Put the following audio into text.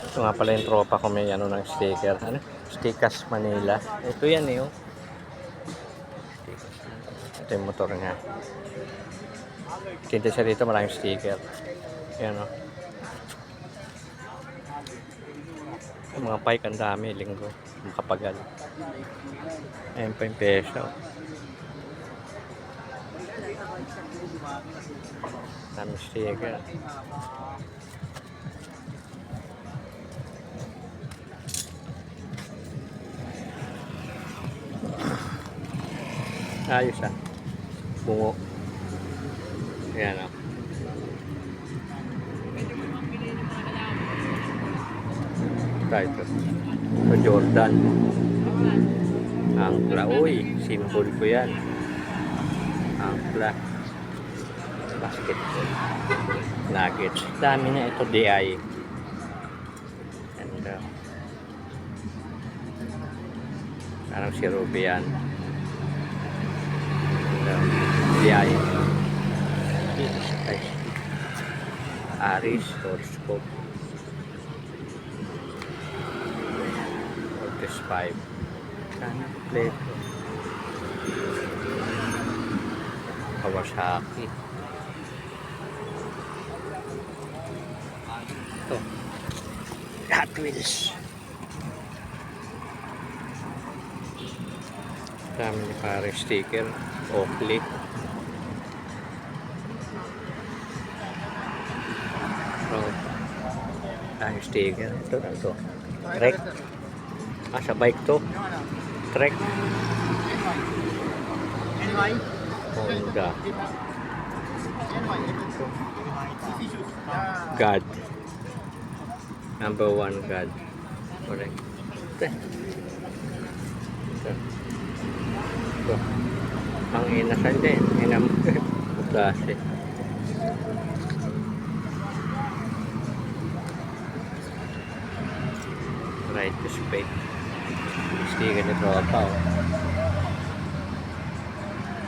Ito nga pala yung tropa ko, may ano ng sticker. Ano? Stickers Manila. Ito yan eh. Oh. Ito yung motor niya. Tinta siya dito, maraming sticker. Yan o. Yung mga bike ang dami, linggo. Makapagal. Ayan pa yung peso. Daming sticker. Ayos ah. Bungo. Ayan o. Ito. Ito Jordan. Angkla. Uy, symbol ko yan. Angkla. Basketball. Nuggets. Dami na ito DI. And parang si Ruby yan. DI. Aris, horoscope. Ortis 5. Sana kompleto. Kawasaki. Ito. Hot Wheels. Dami ni pare sticker. Oakley. Dami sticker. Ito na ito. Trek. Sa bike to. Trek. Honda. God. Number 1 God. Correct. Ito. Ang inasan din. Klase. Right to spade. Sticker ni tropa.